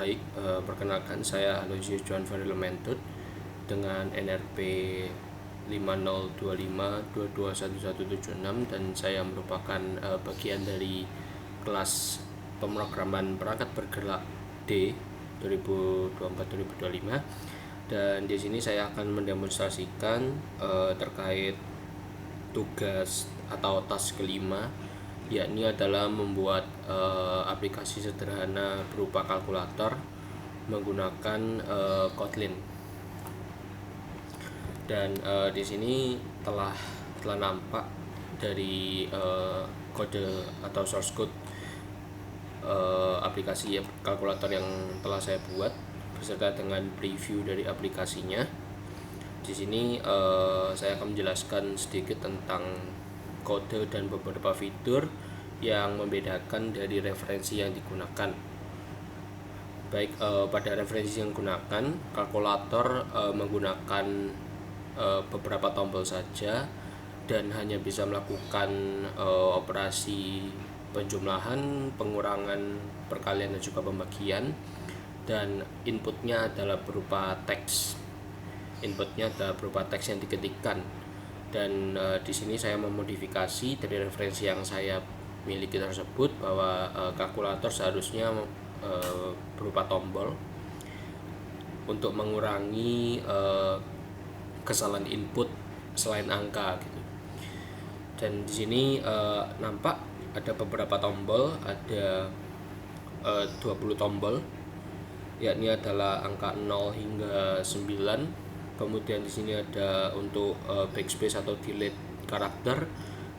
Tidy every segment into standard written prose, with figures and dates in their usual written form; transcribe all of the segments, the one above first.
Baik, perkenalkan saya Aloysius John Faril Mentut dengan NRP 5025221176 dan saya merupakan bagian dari kelas pemrograman perangkat bergerak D 2024-2025 dan di sini saya akan mendemonstrasikan terkait tugas atau task kelima, yakni adalah membuat aplikasi sederhana berupa kalkulator menggunakan Kotlin. Dan di sini telah nampak dari kode atau source code aplikasi kalkulator yang telah saya buat beserta dengan preview dari aplikasinya. Di sini saya akan menjelaskan sedikit tentang kode dan beberapa fitur yang membedakan dari referensi yang digunakan. Baik, pada referensi yang digunakan, kalkulator menggunakan beberapa tombol saja dan hanya bisa melakukan operasi penjumlahan, pengurangan, perkalian dan juga pembagian, dan inputnya adalah berupa teks. Inputnya adalah berupa teks yang diketikkan. Dan di sini saya memodifikasi dari referensi yang saya miliki tersebut bahwa kalkulator seharusnya berupa tombol untuk mengurangi kesalahan input selain angka gitu. Dan di sini nampak ada beberapa tombol, ada 20 tombol, yakni adalah angka 0 hingga 9. Kemudian di sini ada untuk backspace atau delete karakter.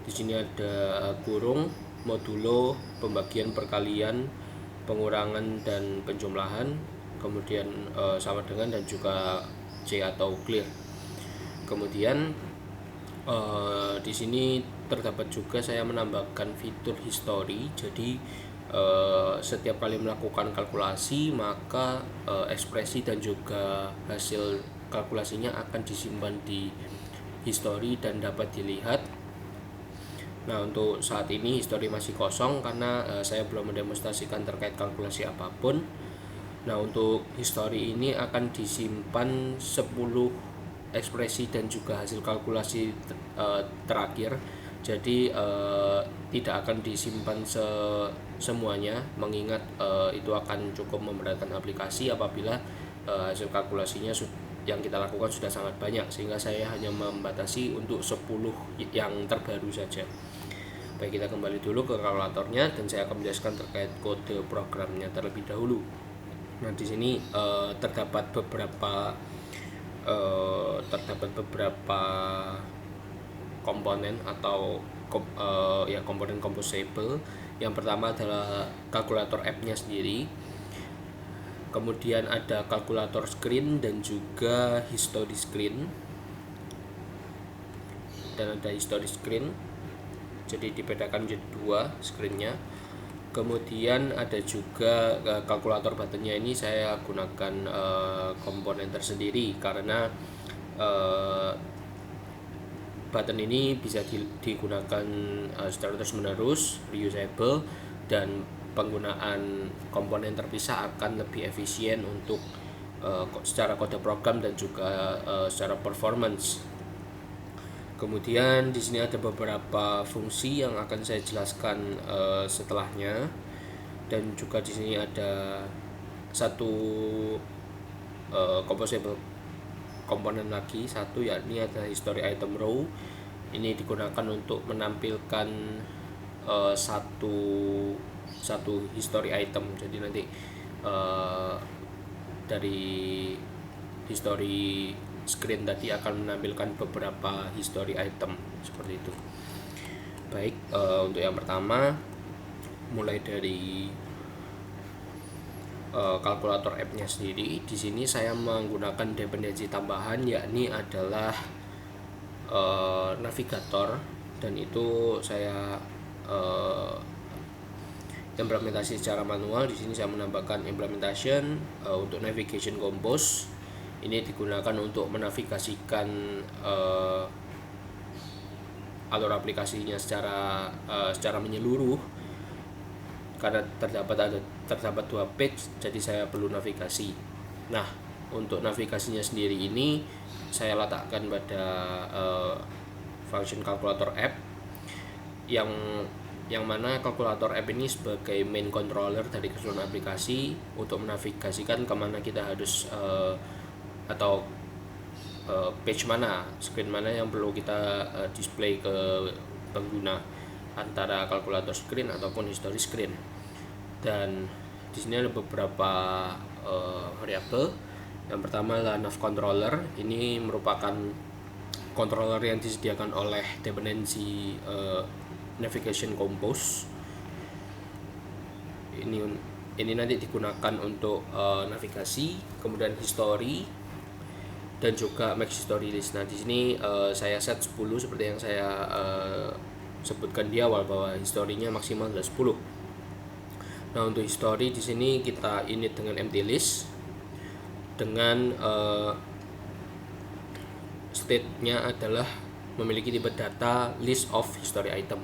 Di sini ada kurung, modulo, pembagian, perkalian, pengurangan dan penjumlahan. Kemudian sama dengan dan juga C atau clear. Kemudian di sini terdapat juga saya menambahkan fitur history. Jadi setiap kali melakukan kalkulasi maka ekspresi dan juga hasil kalkulasinya akan disimpan di history dan dapat dilihat. Nah, untuk saat ini history masih kosong karena saya belum mendemonstrasikan terkait kalkulasi apapun. Nah, untuk history ini akan disimpan 10 ekspresi dan juga hasil kalkulasi terakhir. Jadi tidak akan disimpan semuanya, mengingat itu akan cukup memberatkan aplikasi apabila hasil kalkulasinya yang kita lakukan sudah sangat banyak, sehingga saya hanya membatasi untuk 10 yang terbaru saja. Baik, kita kembali dulu ke kalkulatornya dan saya akan menjelaskan terkait kode programnya terlebih dahulu. Nah, di sini terdapat beberapa komponen atau komponen composable. Yang pertama adalah kalkulator app-nya sendiri. Kemudian ada kalkulator screen dan juga history screen. Dan ada history screen. Jadi dibedakan menjadi 2 screen-nya. Kemudian ada juga kalkulator button-nya. Ini saya gunakan komponen tersendiri karena button ini bisa digunakan secara terus-menerus, reusable, dan penggunaan komponen terpisah akan lebih efisien untuk secara kode program dan juga secara performance. Kemudian di sini ada beberapa fungsi yang akan saya jelaskan setelahnya, dan juga di sini ada satu composable komponen lagi, yakni ada history item row. Ini digunakan untuk menampilkan satu history item. Jadi nanti dari history screen tadi akan menampilkan beberapa history item seperti itu. Baik, untuk yang pertama mulai dari kalkulator app-nya sendiri. Di sini saya menggunakan dependensi tambahan, yakni adalah navigator, dan itu saya implementasi secara manual. Di sini saya menambahkan implementation untuk navigation compose. Ini digunakan untuk menavigasikan alur aplikasinya secara menyeluruh, karena terdapat ada terdapat 2 page, jadi saya perlu navigasi. Nah, untuk navigasinya sendiri ini saya letakkan pada function kalkulator app yang mana kalkulator app ini sebagai main controller dari keseluruhan aplikasi untuk menavigasikan kemana kita harus atau page mana, screen mana yang perlu kita display ke pengguna, antara kalkulator screen ataupun history screen. Dan di sini ada beberapa variabel. Yang pertama adalah nav controller. Ini merupakan controller yang disediakan oleh dependency navigation compose. Ini nanti digunakan untuk navigasi, kemudian history dan juga max history list. Nah, di sini saya set 10 seperti yang saya sebutkan di awal bahwa historinya maksimal adalah 10. Nah, untuk history di sini kita init dengan empty list dengan state-nya adalah memiliki tipe data list of history item.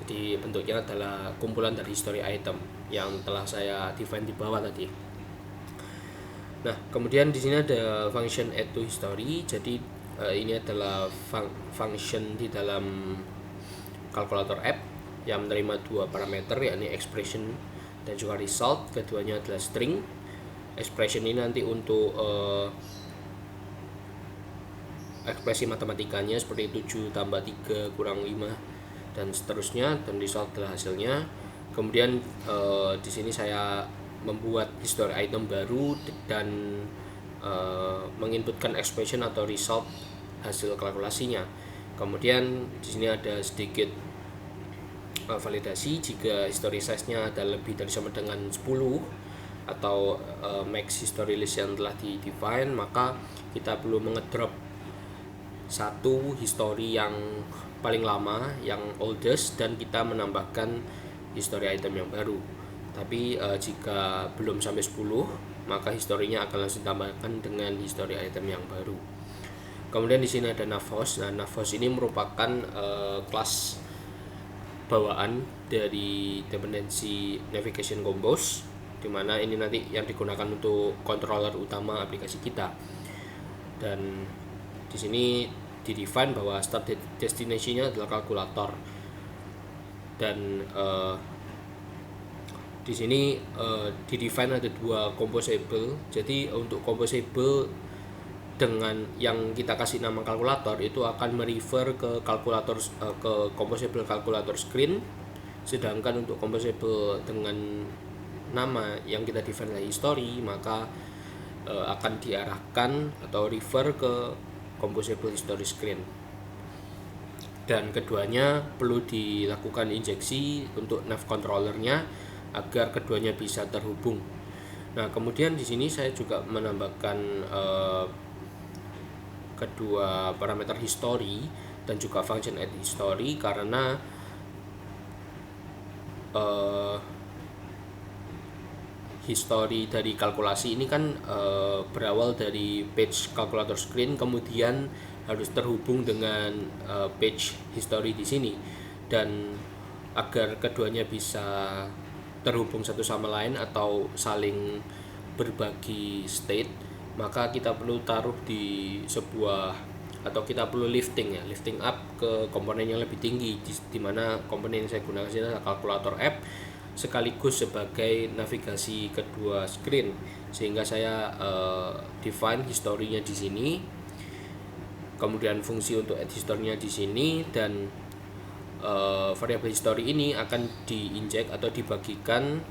Jadi bentuknya adalah kumpulan dari history item yang telah saya define di bawah tadi. Nah, kemudian di sini ada function add to history. Jadi ini adalah function di dalam kalkulator app yang menerima 2 parameter, yakni expression dan juga result. Keduanya adalah string. Expression ini nanti untuk ekspresi matematikanya seperti 7 tambah 3 kurang 5 dan seterusnya, dan result adalah hasilnya. Kemudian di sini saya membuat history item baru dan menginputkan expression atau result hasil kalkulasinya. Kemudian di sini ada sedikit validasi jika history size-nya ada lebih dari sama dengan 10 atau max history list yang telah di-define, maka kita perlu mengedrop satu history yang paling lama, yang oldest, dan kita menambahkan history item yang baru. Tapi jika belum sampai 10, maka historinya akan langsung ditambahkan dengan history item yang baru. Kemudian di sini ada navhost. Nah, navhost ini merupakan kelas bawaan dari dependency navigation compose, di mana ini nanti yang digunakan untuk controller utama aplikasi kita. Dan di sini di-define bahwa start destination-nya adalah kalkulator. Dan di sini di-define ada 2 composable. Jadi untuk composable dengan yang kita kasih nama kalkulator itu akan merefer ke kalkulator ke composable kalkulator screen, sedangkan untuk composable dengan nama yang kita define dari history maka akan diarahkan atau refer ke composable history screen. Dan keduanya perlu dilakukan injeksi untuk nav controllernya agar keduanya bisa terhubung. Nah, kemudian di sini saya juga menambahkan kedua parameter history dan juga function add history karena history dari kalkulasi ini kan berawal dari page calculator screen, kemudian harus terhubung dengan page history di sini. Dan agar keduanya bisa terhubung satu sama lain atau saling berbagi state, maka kita perlu taruh di sebuah, atau kita perlu lifting up ke komponen yang lebih tinggi, di mana komponen yang saya gunakan sini adalah kalkulator app sekaligus sebagai navigasi kedua screen, sehingga saya define historinya di sini, kemudian fungsi untuk add history-nya di sini, dan variabel history ini akan diinjek atau dibagikan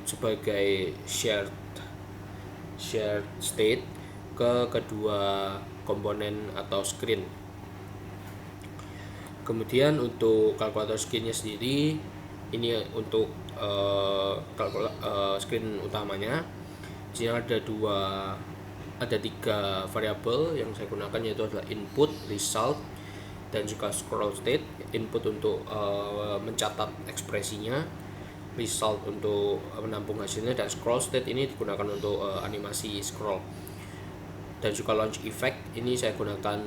sebagai shared state ke kedua komponen atau screen. Kemudian untuk kalkulator screen-nya sendiri, ini untuk screen utamanya. Di sini ada 3 variabel yang saya gunakan, yaitu adalah input, result, dan juga scroll state. Input untuk mencatat ekspresinya, result untuk menampung hasilnya, dan scroll state ini digunakan untuk animasi scroll. Dan juga launch effect ini saya gunakan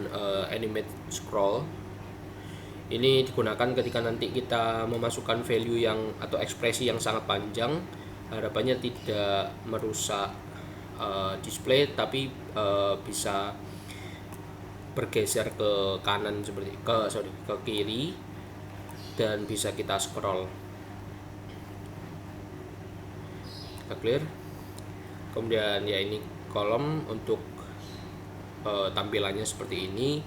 animate scroll. Ini digunakan ketika nanti kita memasukkan value yang atau ekspresi yang sangat panjang harapannya tidak merusak display, tapi bisa bergeser ke kanan seperti ke kiri, dan bisa kita scroll. Clear. Kemudian ya ini kolom untuk tampilannya seperti ini.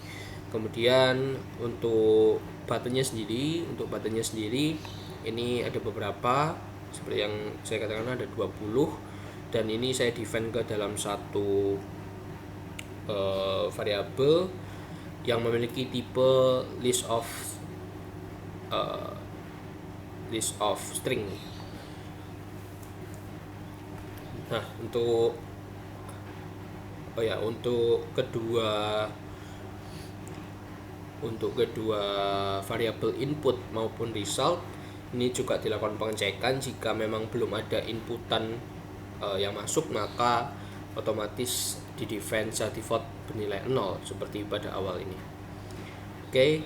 Kemudian untuk buttonnya sendiri ini ada beberapa, seperti yang saya katakan ada 20, dan ini saya define ke dalam satu variabel yang memiliki tipe list of string. Nah, untuk kedua variabel input maupun result ini juga dilakukan pengecekan. Jika memang belum ada inputan yang masuk, maka otomatis di define default bernilai 0 seperti pada awal ini. Oke.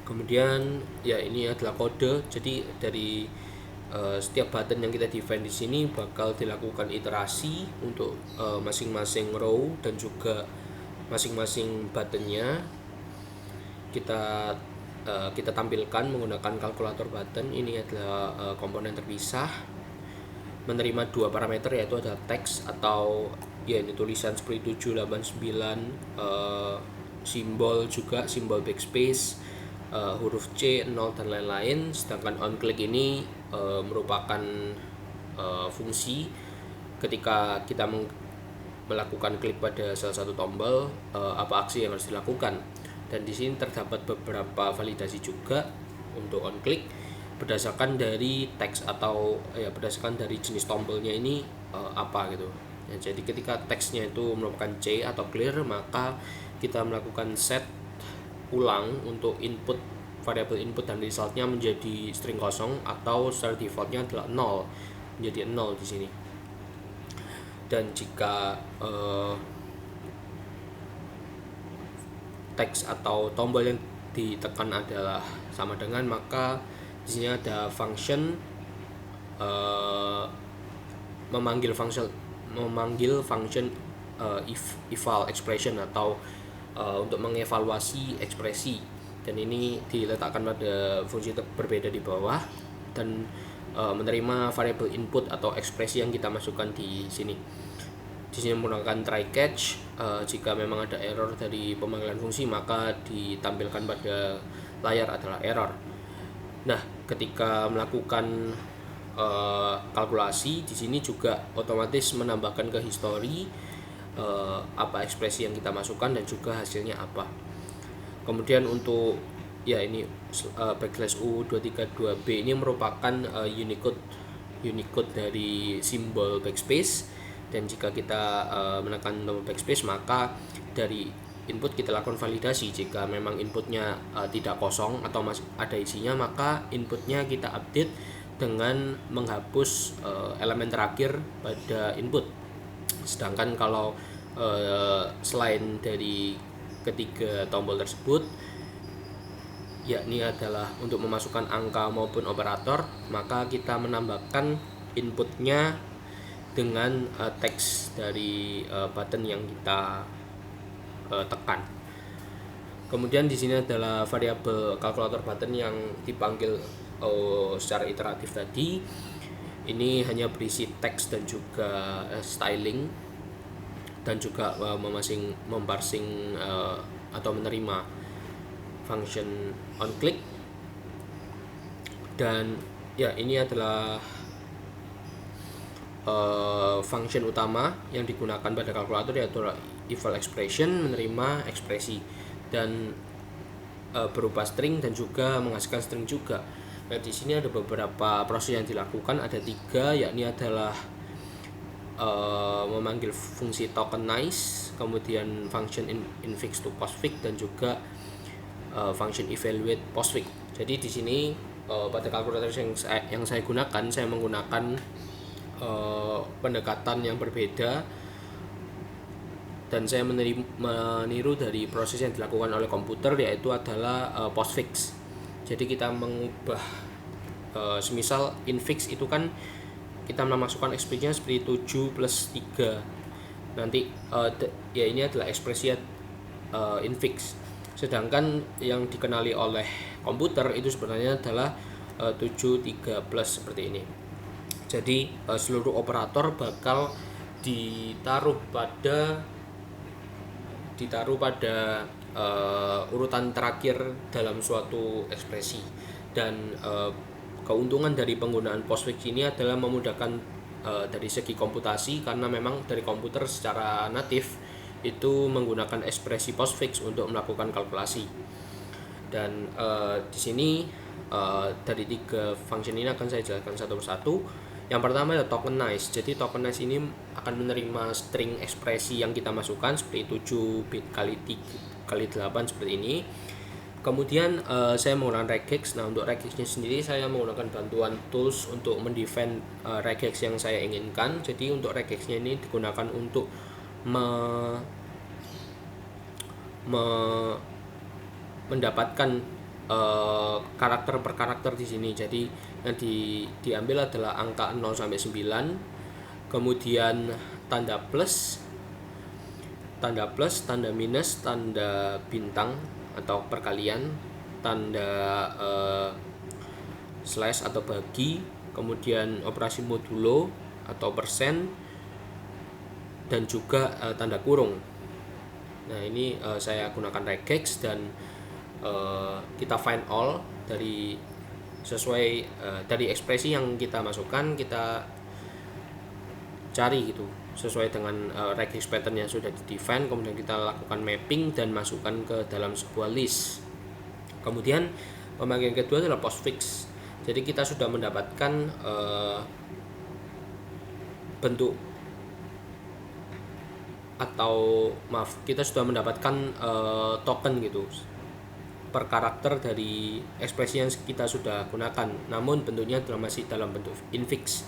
Kemudian ya ini adalah kode. Jadi dari setiap button yang kita define di sini bakal dilakukan iterasi untuk masing-masing row dan juga masing-masing buttonnya kita tampilkan menggunakan kalkulator button. Ini adalah komponen terpisah, menerima dua parameter, yaitu ada teks atau ya ini tulisan seperti 789, simbol backspace, huruf C, 0 dan lain-lain. Sedangkan onClick ini merupakan fungsi ketika kita melakukan klik pada salah satu tombol, apa aksi yang harus dilakukan. Dan di sini terdapat beberapa validasi juga untuk onClick berdasarkan dari teks atau ya berdasarkan dari jenis tombolnya ini apa gitu. Ya, jadi ketika teksnya itu merupakan C atau clear, maka kita melakukan set ulang untuk input variabel input dan resultnya menjadi string kosong, atau secara defaultnya adalah 0, menjadi 0 di sini. Dan jika teks atau tombol yang ditekan adalah sama dengan, maka di sini ada function memanggil function eval expression atau untuk mengevaluasi ekspresi, dan ini diletakkan pada fungsi berbeda di bawah dan menerima variabel input atau ekspresi yang kita masukkan di sini. Di sini menggunakan try catch. Jika memang ada error dari pemanggilan fungsi, maka ditampilkan pada layar adalah error. Nah, ketika melakukan kalkulasi di sini juga otomatis menambahkan ke history apa ekspresi yang kita masukkan dan juga hasilnya apa. Kemudian untuk ya ini /U232B ini merupakan Unicode dari simbol backspace. Dan jika kita menekan tombol backspace, maka dari input kita lakukan validasi. Jika memang inputnya tidak kosong atau masih ada isinya, maka inputnya kita update dengan menghapus elemen terakhir pada input. Sedangkan kalau selain dari ketiga tombol tersebut, yakni adalah untuk memasukkan angka maupun operator, maka kita menambahkan inputnya dengan teks dari button yang kita tekan. Kemudian di sini adalah variabel kalkulator button yang dipanggil secara iteratif tadi. Ini hanya berisi teks dan juga styling, dan juga memparsing atau menerima function onClick. Dan ya ini adalah function utama yang digunakan pada kalkulator, yaitu eval expression, menerima ekspresi dan berupa string dan juga menghasilkan string juga. Nah, di sini ada beberapa proses yang dilakukan, ada 3, yakni adalah memanggil fungsi tokenize, kemudian function infix to postfix, dan juga function evaluate postfix. Jadi di sini pada kalkulator yang saya gunakan, saya menggunakan pendekatan yang berbeda, dan saya meniru dari proses yang dilakukan oleh komputer, yaitu adalah postfix. Jadi kita mengubah semisal infix itu kan kita memasukkan ekspresinya seperti 7 plus 3. Nanti ya ini adalah ekspresi infix. Sedangkan yang dikenali oleh komputer itu sebenarnya adalah 7 3 plus seperti ini. Jadi seluruh operator bakal ditaruh pada urutan terakhir dalam suatu ekspresi. Dan keuntungan dari penggunaan postfix ini adalah memudahkan dari segi komputasi, karena memang dari komputer secara natif itu menggunakan ekspresi postfix untuk melakukan kalkulasi. Dan di sini dari 3 function ini akan saya jelaskan satu persatu. Yang pertama adalah tokenize. Jadi tokenize ini akan menerima string ekspresi yang kita masukkan seperti 7 bit kali 3 kali 8 seperti ini. Kemudian saya menggunakan regex. Nah, untuk regexnya sendiri saya menggunakan bantuan tools untuk mendefine regex yang saya inginkan. Jadi untuk regexnya ini digunakan untuk mendapatkan karakter per karakter di sini. Jadi yang diambil adalah angka 0 sampai 9, kemudian tanda plus, tanda minus, tanda bintang atau perkalian, tanda slash atau bagi, kemudian operasi modulo atau persen, dan juga tanda kurung. Nah, ini saya gunakan regex dan kita find all dari sesuai dari ekspresi yang kita masukkan, kita cari gitu sesuai dengan regex pattern yang sudah di-define, kemudian kita lakukan mapping dan masukkan ke dalam sebuah list. Kemudian pembagian kedua adalah postfix. Jadi kita sudah mendapatkan bentuk atau kita sudah mendapatkan token gitu per karakter dari ekspresi yang kita sudah gunakan, namun bentuknya masih dalam bentuk infix,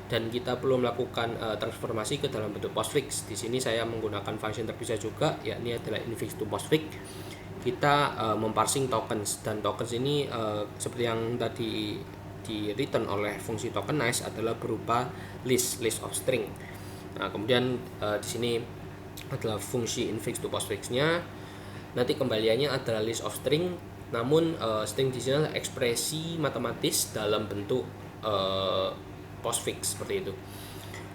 dan kita perlu melakukan transformasi ke dalam bentuk postfix. Di sini saya menggunakan function terpisah juga, yakni adalah infix to postfix. Kita memparsing tokens, dan tokens ini seperti yang tadi di return oleh fungsi tokenize adalah berupa list of string. Nah, kemudian di sini adalah fungsi infix to postfix-nya. Nanti kembaliannya adalah list of string, namun string di sini adalah ekspresi matematis dalam bentuk postfix seperti itu.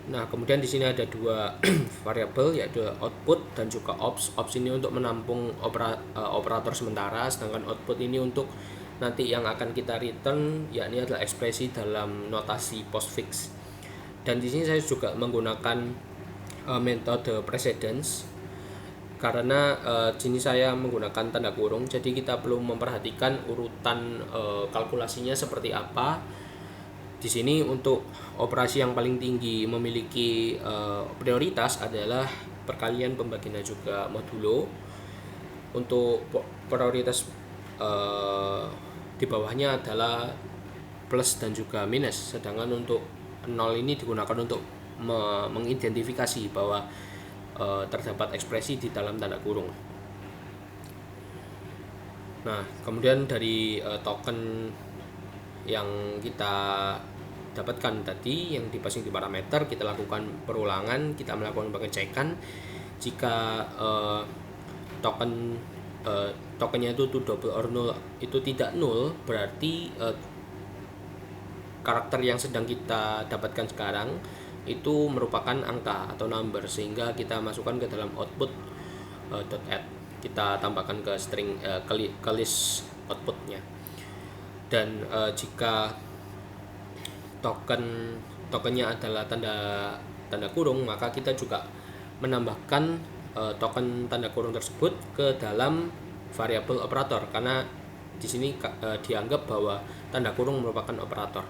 Nah, kemudian di sini ada 2 variabel, yaitu output dan juga ops. Ops ini untuk menampung operator sementara, sedangkan output ini untuk nanti yang akan kita return, yakni adalah ekspresi dalam notasi postfix. Dan di sini saya juga menggunakan metode precedence, karena di sini saya menggunakan tanda kurung. Jadi kita perlu memperhatikan urutan kalkulasinya seperti apa. Di sini untuk operasi yang paling tinggi memiliki prioritas adalah perkalian, pembagian, dan juga modulo. Untuk prioritas di bawahnya adalah plus dan juga minus, sedangkan untuk 0 ini digunakan untuk mengidentifikasi bahwa terdapat ekspresi di dalam tanda kurung. Nah, kemudian dari token yang kita dapatkan tadi yang dipasang di parameter, kita lakukan perulangan, kita melakukan pengecekan. Jika tokennya itu double or null, itu tidak null, berarti karakter yang sedang kita dapatkan sekarang itu merupakan angka atau number, sehingga kita masukkan ke dalam output .add, kita tambahkan ke string ke list outputnya. Dan jika tokennya adalah tanda kurung, maka kita juga menambahkan token tanda kurung tersebut ke dalam variabel operator, karena di sini dianggap bahwa tanda kurung merupakan operator.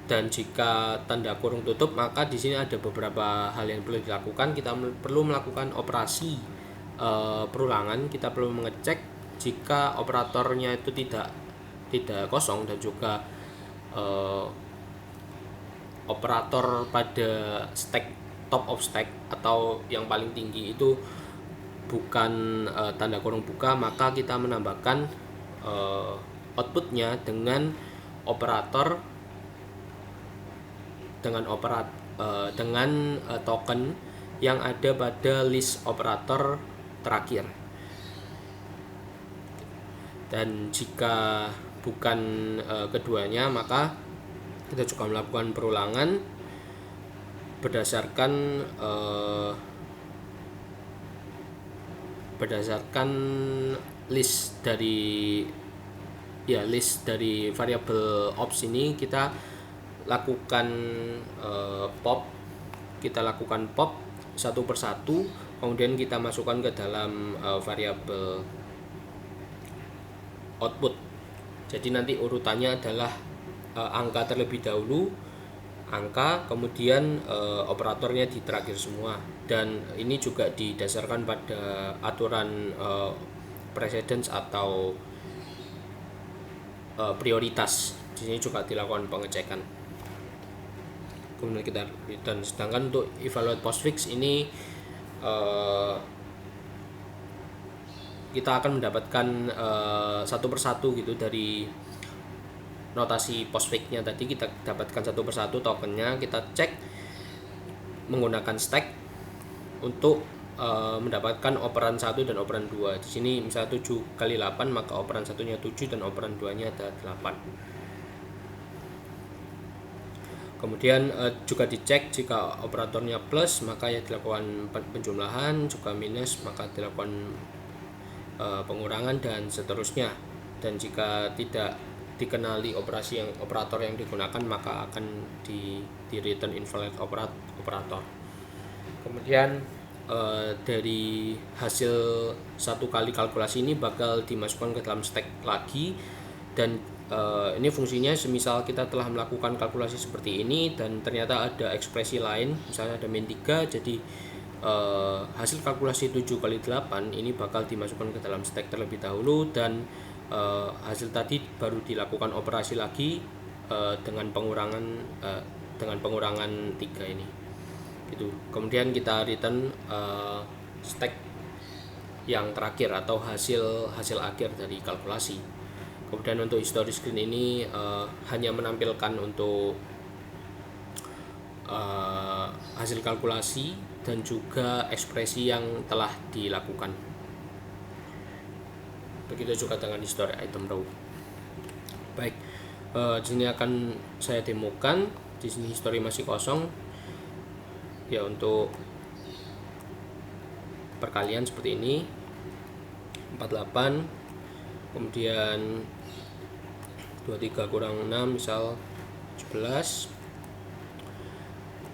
Dan jika tanda kurung tutup, maka di sini ada beberapa hal yang perlu dilakukan. Kita perlu melakukan operasi perulangan. Kita perlu mengecek jika operatornya itu tidak kosong, dan juga operator pada stack top of stack atau yang paling tinggi itu bukan tanda kurung buka, maka kita menambahkan outputnya dengan operator dengan token yang ada pada list operator terakhir. Dan jika bukan keduanya, maka kita juga melakukan perulangan berdasarkan list dari variabel ops ini. Kita lakukan pop satu persatu, kemudian kita masukkan ke dalam variabel output. Jadi nanti urutannya adalah angka terlebih dahulu, kemudian operatornya di terakhir semua. Dan ini juga didasarkan pada aturan precedence atau prioritas. Di sini juga dilakukan pengecekan. Kemudian kita return. Sedangkan untuk evaluate postfix ini kita akan mendapatkan satu persatu gitu dari notasi postfixnya tadi. Kita dapatkan satu persatu tokennya, kita cek menggunakan stack untuk mendapatkan operan 1 dan operan 2. Di sini misalnya 7 kali 8, maka operan satunya 7 dan operan 2-nya ada 8. Kemudian juga dicek jika operatornya plus, maka ya dilakukan penjumlahan, jika minus maka dilakukan pengurangan dan seterusnya. Dan jika tidak dikenali operator yang digunakan, maka akan di return invalid operator. Kemudian dari hasil satu kali kalkulasi ini bakal dimasukkan ke dalam stack lagi. Dan ini fungsinya semisal kita telah melakukan kalkulasi seperti ini dan ternyata ada ekspresi lain, misalnya ada min 3, jadi hasil kalkulasi 7 kali 8 ini bakal dimasukkan ke dalam stack terlebih dahulu, dan hasil tadi baru dilakukan operasi lagi dengan pengurangan 3 ini gitu. Kemudian kita return stack yang terakhir atau hasil akhir dari kalkulasi. Kemudian untuk history screen ini hanya menampilkan untuk hasil kalkulasi dan juga ekspresi yang telah dilakukan. Begitu juga dengan history item row. Baik, di sini akan saya demokan. Di sini history masih kosong. Ya, untuk perkalian seperti ini 48, kemudian 23 kurang 6 misal 17,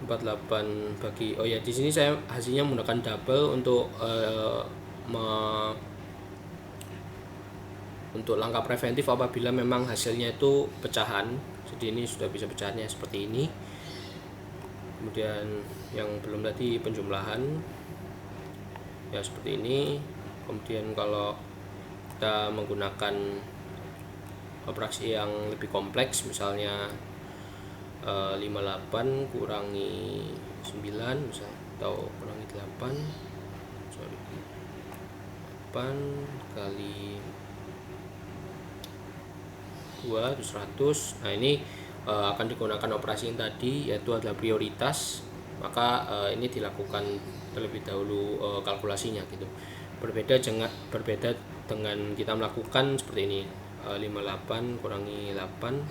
48 bagi di sini saya hasilnya menggunakan double untuk langkah preventif apabila memang hasilnya itu pecahan. Jadi ini sudah bisa pecahannya seperti ini. Kemudian yang belum tadi penjumlahan ya seperti ini. Kemudian kalau kita menggunakan operasi yang lebih kompleks, misalnya 58 kurangi 9 misalnya, atau kurangi 8 kali 2 itu 100. Nah, ini akan digunakan operasi yang tadi, yaitu adalah prioritas. Maka ini dilakukan terlebih dahulu kalkulasinya gitu. Berbeda dengan kita melakukan seperti ini, 58 kurangi 8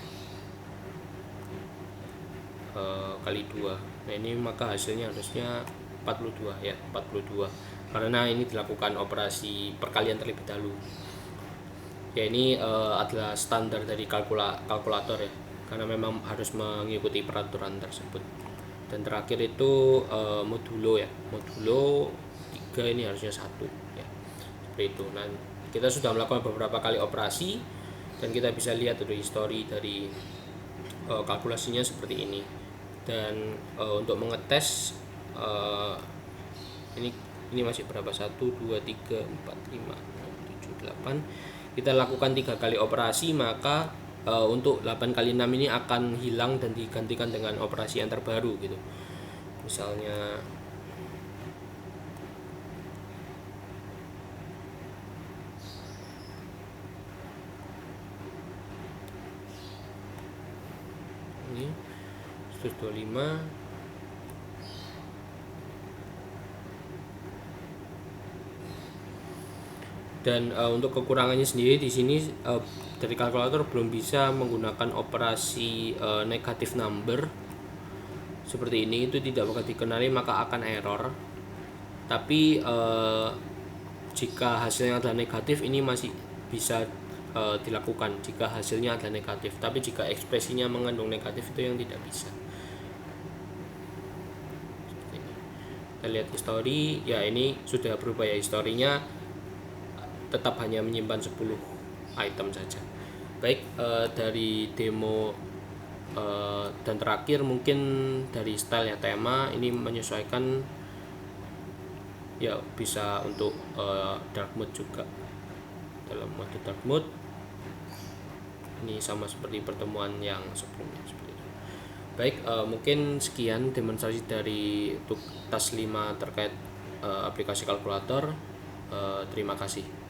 kali 2. Nah, ini maka hasilnya harusnya 42 ya, 42. Karena ini dilakukan operasi perkalian terlebih dahulu. Ya, ini adalah standar dari kalkulator ya, karena memang harus mengikuti peraturan tersebut. Dan terakhir itu modulo ya, modulo 3 ini harusnya 1 ya, seperti itu. Nah, kita sudah melakukan beberapa kali operasi dan kita bisa lihat dari history dari kalkulasinya seperti ini. Dan untuk mengetes ini masih berapa, 1, 2, 3, 4, 5, 6, 7, 8. Kita lakukan 3 kali operasi, maka untuk 8 kali 6 ini akan hilang dan digantikan dengan operasi yang terbaru gitu. Misalnya ini 125. Dan untuk kekurangannya sendiri di sini dari kalkulator belum bisa menggunakan operasi negative number seperti ini, itu tidak bakal dikenali maka akan error. Tapi jika hasilnya adalah negatif ini masih bisa dilakukan jika hasilnya adalah negatif, tapi jika ekspresinya mengandung negatif itu yang tidak bisa. Seperti ini. Kita lihat history, ya ini sudah berubah ya, historinya tetap hanya menyimpan 10 item saja. Baik, dari demo dan terakhir mungkin dari style ya, tema ini menyesuaikan ya, bisa untuk dark mode juga. Dalam mode dark mode ini sama seperti pertemuan yang sebelumnya seperti itu. Baik, mungkin sekian demonstrasi dari untuk task 5 terkait aplikasi kalkulator. Terima kasih.